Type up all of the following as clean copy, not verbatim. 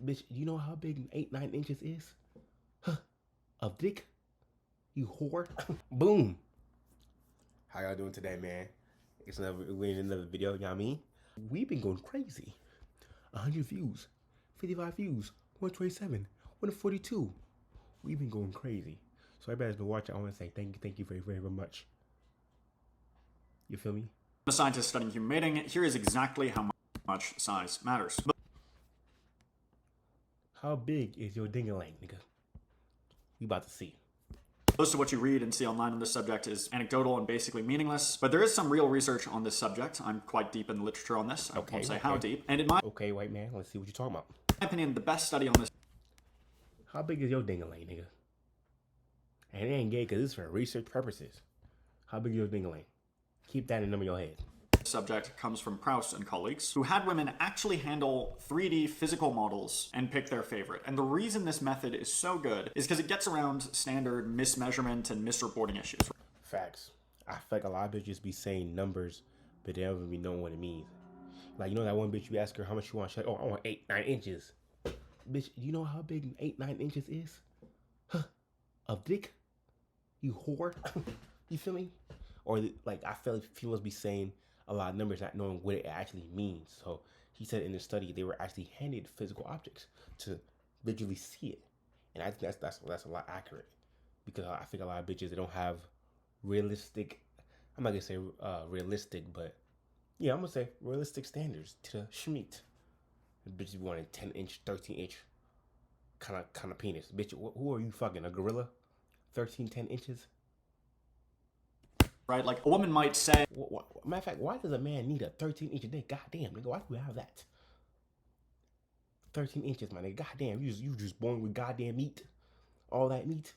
Bitch, you know how big 8-9 inches is? Huh? Of dick? You whore? Boom. How y'all doing today, man? We're in another video, you know what I mean? We've been going crazy. 100 views, 55 views, 127, 142. We've been going crazy. So everybody's been watching. I want to say thank you very, very much. You feel me? A scientist studying human mating, here is exactly how much size matters. How big is your ding-a-lang, nigga? We about to see. Most of what you read and see online on this subject is anecdotal and basically meaningless, but there is some real research on this subject. I'm quite deep in the literature on this. I won't say how deep. And in my white man, let's see what you're talking about. opinion, the best study on this. How big is your ding-a-lang, nigga? And it ain't gay because it's for research purposes. How big is your ding-a-lang? Keep that in your head. Subject comes from Proust and colleagues, who had women actually handle 3D physical models and pick their favorite. And the reason this method is so good is because it gets around standard mismeasurement and misreporting issues. Facts. I feel like a lot of bitches be saying numbers, but they don't even be knowing what it means. Like, you know that one bitch, you ask her how much you want, she's like, oh, I want 8-9 inches. Bitch, you know how big 8-9 inches is? Huh? Of dick? You whore? You feel me? Or like, I feel like females be saying a lot of numbers not knowing what it actually means. So he said in the study they were actually handed physical objects to visually see it, and I think that's a lot accurate, because I think a lot of bitches, they don't have realistic. I'm not gonna say realistic, but yeah, I'm gonna say realistic standards to the schmeat. Bitches wanting 10-inch, 13-inch kind of penis. Bitch, who are you fucking, a gorilla? 10 inches. Right? Like, a woman might say... Matter of fact, why does a man need a 13-inch dick? Goddamn, nigga, why do we have that? 13 inches, my nigga. Goddamn, you just born with goddamn meat. All that meat.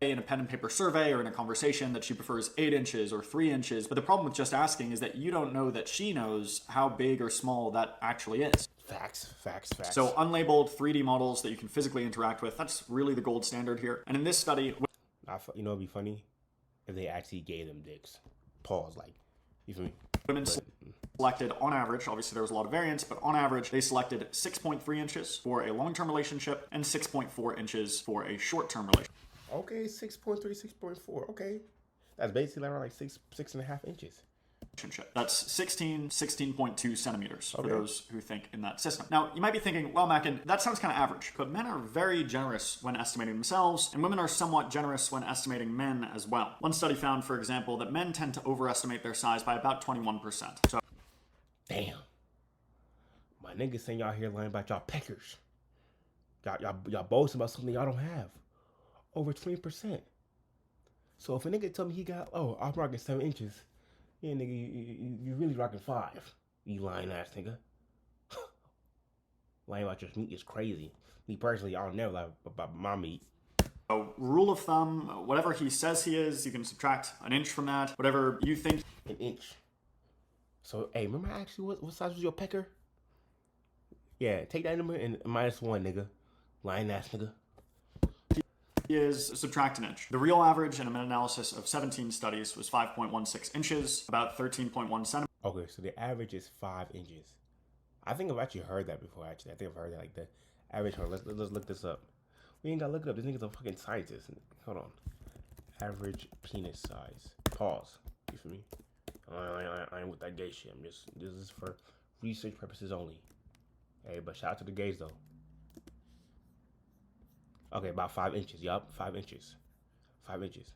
In a pen and paper survey or in a conversation that she prefers 8 inches or 3 inches. But the problem with just asking is that you don't know that she knows how big or small that actually is. Facts. So unlabeled 3D models that you can physically interact with, that's really the gold standard here. And in this study... You know, it'd be funny if they actually gave them dicks. Pause, like, you feel me? Women selected, on average, obviously there was a lot of variance, but on average, they selected 6.3 inches for a long-term relationship and 6.4 inches for a short-term relationship. Okay, 6.3, 6.4, okay. That's basically around like 6.5 inches. That's 16.2 centimeters for those who think in that system. Now, you might be thinking, well, Mackin, that sounds kind of average, but men are very generous when estimating themselves, and women are somewhat generous when estimating men as well. One study found, for example, that men tend to overestimate their size by about 21%. So, damn. My niggas saying y'all here lying about y'all peckers. Y'all boasting about something y'all don't have. Over 20%. So if a nigga tell me he got, I'm rocking 7 inches. Yeah, nigga, you really rocking 5. You lying ass nigga. Lying about your meat is crazy. Me personally, I'll never lie about my meat. So, rule of thumb, whatever he says he is, you can subtract an inch from that. Whatever you think. An inch. So, hey, remember I asked you what size was your pecker? Yeah, take that number and -1, nigga. Lying ass nigga. Is subtract an inch. The real average in a meta-analysis of 17 studies was 5.16 inches, about 13.1 centimeters. Okay, so the average is 5 inches. I think I've actually heard that before, actually. I think I've heard that, like the average. Let's look this up. We ain't gotta look it up. This nigga's a fucking scientist. Hold on. Average penis size. Pause. You feel me? I ain't with that gay shit. This is for research purposes only. Hey, but shout out to the gays, though. Okay, about 5 inches. Yup, 5 inches. 5 inches.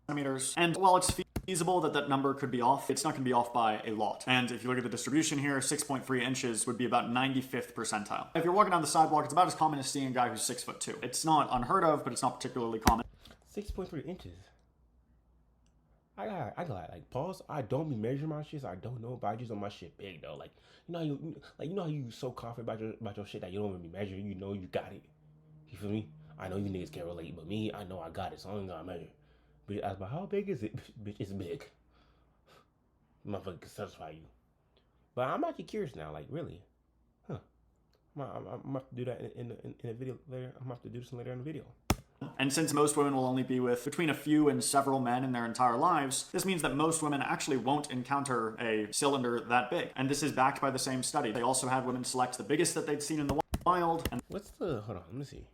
Centimeters. And while it's feasible that that number could be off, it's not going to be off by a lot. And if you look at the distribution here, 6.3 inches would be about 95th percentile. If you're walking down the sidewalk, it's about as common as seeing a guy who's 6'2". It's not unheard of, but it's not particularly common. 6.3 inches. I got like, pause. I don't be measuring my shit, so I don't know, but I just know my shit big though. Like, you know how you so confident about your shit that you don't even be measuring. You know you got it. You feel me? I know you niggas can't relate, but me, I know I got it, so I ain't gotta measure. But you ask about how big is it? Bitch, it's big. Motherfucker can satisfy you. But I'm actually curious now, like, really? Huh. I'm gonna have to do that in a video later. I'm gonna have to do this later in the video. And since most women will only be with between a few and several men in their entire lives, this means that most women actually won't encounter a cylinder that big. And this is backed by the same study. They also had women select the biggest that they'd seen in the wild. And What's the, hold on, let me see.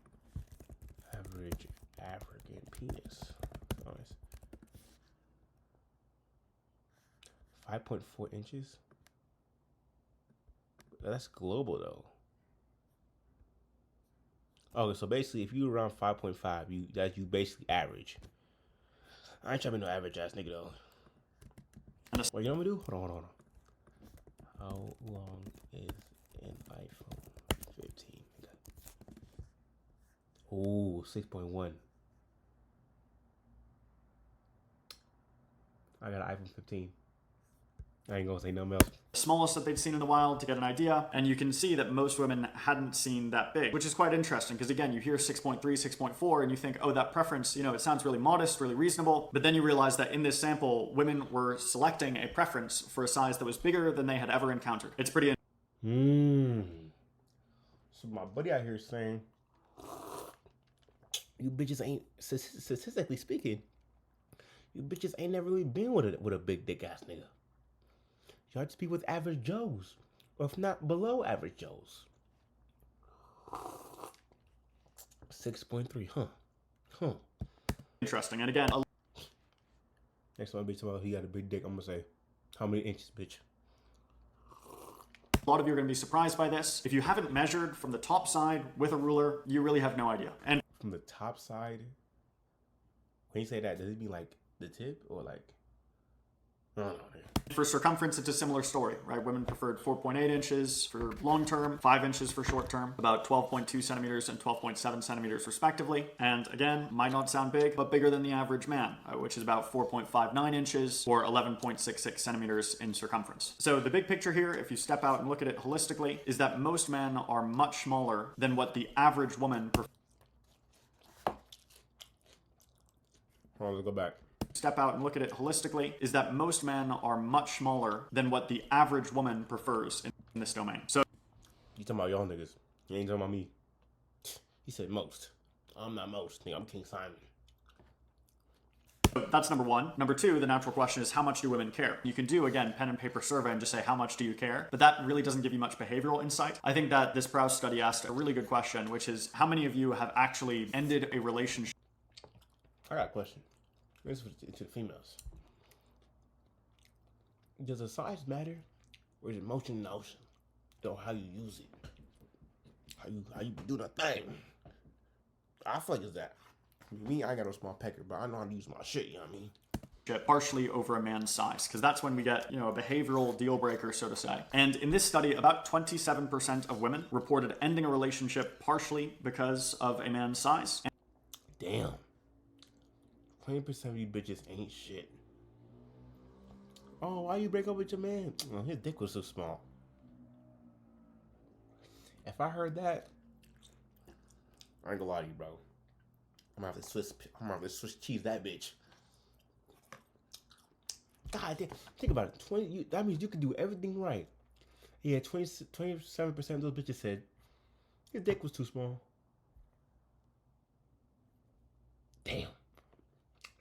Average African penis. Nice. 5.4 inches? That's global though. Okay, so basically, if you around 5.5, you basically average. I ain't trying to be no average ass nigga though. What you know what I'm gonna do? Hold on. How long is an iPhone 15? Ooh, 6.1. I got an iPhone 15. I ain't gonna say nothing else. Smallest that they'd seen in the wild to get an idea. And you can see that most women hadn't seen that big, which is quite interesting because again, you hear 6.3, 6.4 and you think, oh, that preference, it sounds really modest, really reasonable. But then you realize that in this sample, women were selecting a preference for a size that was bigger than they had ever encountered. It's pretty So my buddy out here is saying, you bitches ain't, statistically speaking, you bitches ain't never really been with a big dick ass nigga. Y'all just be with average Joes, or if not below average Joes. 6.3, huh? Interesting. And again, Next one, bitch, about he got a big dick. I'm gonna say, how many inches, bitch? a lot of you are going to be surprised by this. If you haven't measured from the top side with a ruler, you really have no idea. And From the top side, when you say that, does it mean like the tip or like? I don't know, man. for circumference, it's a similar story, right? Women preferred 4.8 inches for long term, 5 inches for short term, about 12.2 centimeters and 12.7 centimeters respectively. And again, might not sound big, but bigger than the average man, which is about 4.59 inches or 11.66 centimeters in circumference. So the big picture here, if you step out and look at it holistically, is that most men are much smaller than what the average woman prefers. Hold on, let's go back. Step out and look at it holistically, is that most men are much smaller than what the average woman prefers in this domain. So You talking about y'all niggas. You ain't talking about me. He said most. I'm not most. Nigga, I'm King Simon. that's number one. Number two, the natural question is how much do women care? You can do, again, pen and paper survey and just say how much do you care? But that really doesn't give you much behavioral insight. I think that this Prowse study asked a really good question, which is how many of you have actually ended a relationship? I got a question. This is to the females. Does the size matter, or is it motion in the ocean? Or how you use it, how you do the thing? I feel like it's that. Me, I ain't got no small pecker, but I know how to use my shit. You know what I mean? Partially over a man's size, because that's when we get, a behavioral deal breaker, so to say. And in this study, about 27% of women reported ending a relationship partially because of a man's size. Damn. 20% of you bitches ain't shit. Oh, why you break up with your man? Oh, his dick was so small. If I heard that, I ain't gonna lie to you, bro. I'm gonna have to Swiss cheese that bitch. God damn. Think about it. That means you can do everything right. Yeah, 27% of those bitches said your dick was too small. Damn.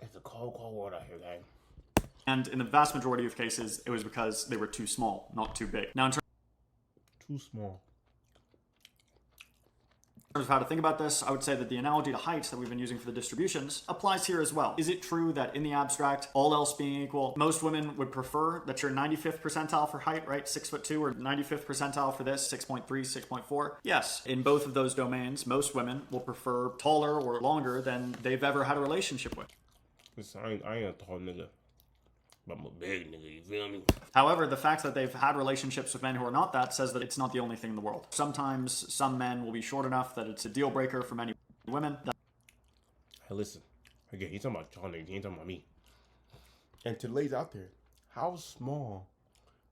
It's a cold, cold world out here, gang. And in the vast majority of cases, it was because they were too small, not too big. Now, in terms Too small. of how to think about this, I would say that the analogy to height that we've been using for the distributions applies here as well. Is it true that in the abstract, all else being equal, most women would prefer that you're 95th percentile for height, right? 6'2", or 95th percentile for this, 6.3, 6.4? Yes. In both of those domains, most women will prefer taller or longer than they've ever had a relationship with. Listen, I ain't a tall nigga, but I'm a big nigga, you feel me? However, the fact that they've had relationships with men who are not that says that it's not the only thing in the world. Sometimes some men will be short enough that it's a deal breaker for many women. Hey, listen. Again, he's talking about tall niggas, he ain't talking about me. And to the ladies out there, how small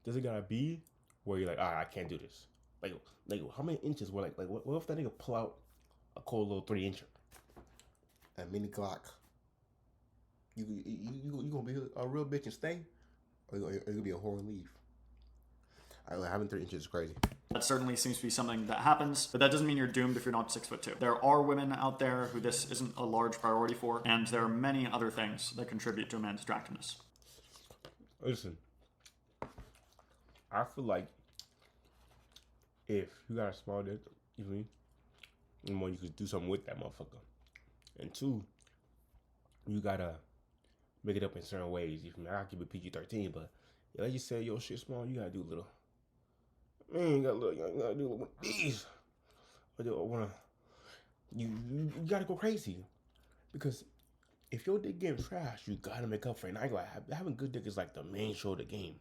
does it gotta be where you're like, all right, I can't do this? Like how many inches were like what if that nigga pull out a cold little 3-incher? A mini Glock. You gonna be a real bitch and stay, or you gonna be a whore and leave? Having 3 inches is crazy. That certainly seems to be something that happens, but that doesn't mean you're doomed if you're not 6'2". There are women out there who this isn't a large priority for, and there are many other things that contribute to a man's attractiveness. Listen, I feel like if you got a small dick, you mean, one, you could do something with that motherfucker, and two, you gotta make it up in certain ways. You feel me? I'll keep it PG-13, but let's just say your shit small, you gotta do a little. Man, you gotta do a little with these. You gotta go crazy because if your dick getting trash, you gotta make up for it. And I go, having good dick is like the main show of the game.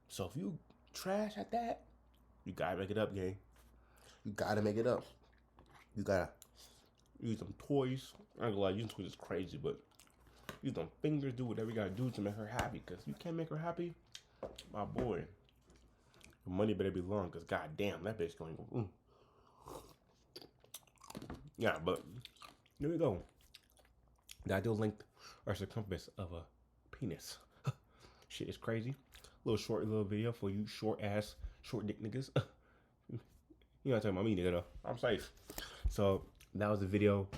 So if you trash at that, you gotta make it up, gang. You gotta make it up. You gotta use them toys. I ain't gonna lie, using toys is crazy, but use them fingers, do whatever you gotta do to make her happy. Cause you can't make her happy, my boy. The money better be long, cause goddamn, that bitch going to go. Yeah, but here we go. The ideal length or circumference of a penis. Shit is crazy. Short little video for you short dick niggas. You know what I'm talking about me, nigga, though. I'm safe. So that was the video.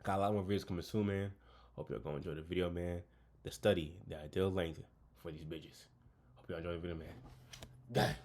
Got a lot more videos coming soon, man. Hope y'all gonna enjoy the video, man. The study, the ideal length for these bitches. Hope y'all enjoy the video, man.